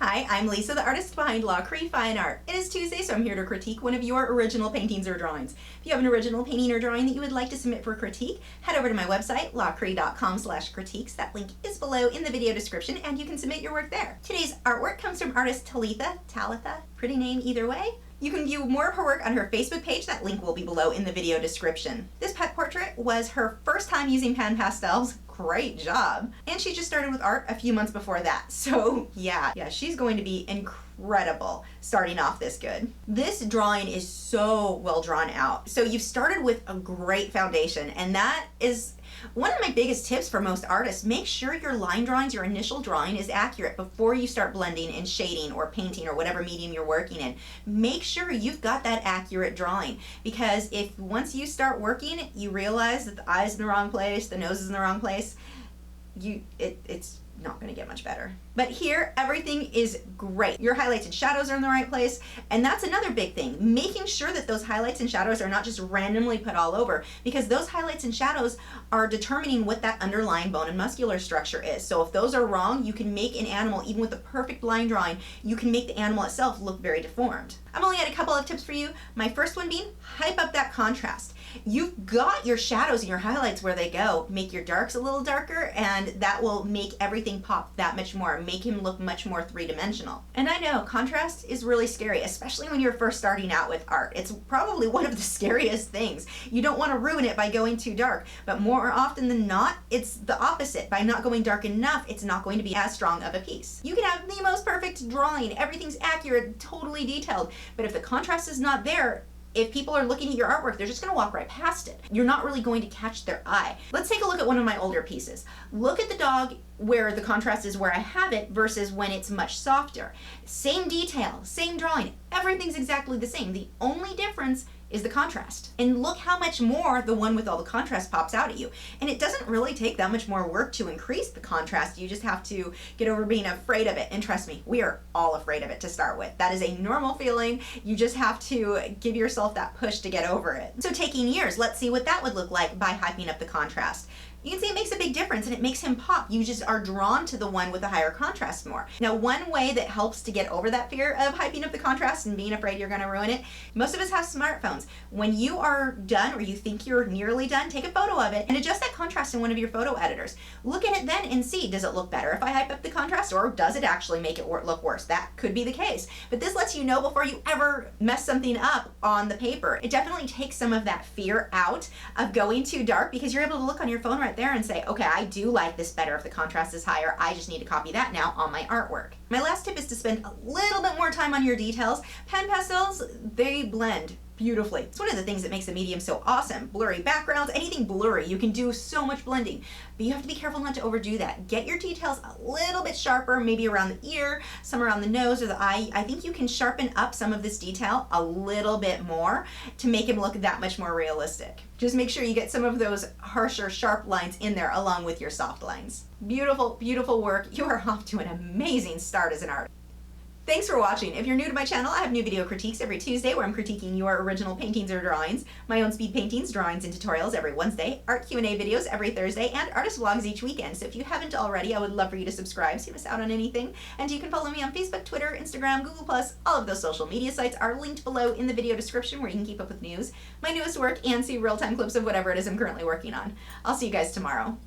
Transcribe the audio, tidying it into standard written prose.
Hi, I'm Lisa, the artist behind Lachri Fine Art. It is Tuesday, so I'm here to critique one of your original paintings or drawings. If you have an original painting or drawing that you would like to submit for critique, head over to my website, lachri.com/critiques. That link is below in the video description, and you can submit your work there. Today's artwork comes from artist Talitha, pretty name either way. You can view more of her work on her Facebook page. That link will be below in the video description. This pet portrait was her first time using pan pastels. Great job. And she just started with art a few months before that. So yeah, she's going to be incredible starting off this good. This drawing is so well drawn out. So you've started with a great foundation, and that is one of my biggest tips for most artists. Make sure your line drawings, your initial drawing, is accurate before you start blending and shading or painting or whatever medium you're working in. Make sure you've got that accurate drawing, because if once you start working, you realize that the eye's in the wrong place, the nose is in the wrong place, it's not going to get much better. But here, everything is great. Your highlights and shadows are in the right place, and that's another big thing. Making sure that those highlights and shadows are not just randomly put all over, because those highlights and shadows are determining what that underlying bone and muscular structure is. So if those are wrong, you can make an animal, even with a perfect line drawing, you can make the animal itself look very deformed. I've only had a couple of tips for you. My first one being, hype up that contrast. You've got your shadows and your highlights where they go. Make your darks a little darker, and that will make everything pop that much more, make him look much more three-dimensional. And I know contrast is really scary, especially when you're first starting out with art. It's probably one of the scariest things. You don't want to ruin it by going too dark, but more often than not, it's the opposite. By not going dark enough, it's not going to be as strong of a piece. You can have the most perfect drawing, everything's accurate, totally detailed, but if the contrast is not there, if people are looking at your artwork, they're just going to walk right past it. You're not really going to catch their eye. Let's take a look at one of my older pieces. Look at the dog where the contrast is where I have it versus when it's much softer. Same detail, same drawing, everything's exactly the same. The only difference is the contrast. And look how much more the one with all the contrast pops out at you. And it doesn't really take that much more work to increase the contrast. You just have to get over being afraid of it. And trust me, we are all afraid of it to start with. That is a normal feeling. You just have to give yourself that push to get over it. So taking years, let's see what that would look like by hyping up the contrast. You can see it makes a big difference, and it makes him pop. You just are drawn to the one with the higher contrast more. Now, one way that helps to get over that fear of hyping up the contrast and being afraid you're gonna ruin it, most of us have smartphones. When you are done, or you think you're nearly done, take a photo of it and adjust that contrast in one of your photo editors. Look at it then and see, does it look better if I hype up the contrast, or does it actually make it look worse? That could be the case. But this lets you know before you ever mess something up on the paper. It definitely takes some of that fear out of going too dark, because you're able to look on your phone right there and say, okay, I do like this better if the contrast is higher. I just need to copy that now on my artwork. My last tip is to spend a little bit more time on your details. Pan pastels, they blend beautifully. It's one of the things that makes the medium so awesome. Blurry backgrounds, anything blurry, you can do so much blending, but you have to be careful not to overdo that. Get your details a little bit sharper, maybe around the ear, some around the nose or the eye. I think you can sharpen up some of this detail a little bit more to make him look that much more realistic. Just make sure you get some of those harsher, sharp lines in there along with your soft lines. Beautiful, beautiful work. You are off to an amazing start as an artist. Thanks for watching. If you're new to my channel, I have new video critiques every Tuesday where I'm critiquing your original paintings or drawings, my own speed paintings, drawings, and tutorials every Wednesday, art Q&A videos every Thursday, and artist vlogs each weekend. So if you haven't already, I would love for you to subscribe so you miss out on anything. And you can follow me on Facebook, Twitter, Instagram, Google+. All of those social media sites are linked below in the video description where you can keep up with news, my newest work, and see real-time clips of whatever it is I'm currently working on. I'll see you guys tomorrow.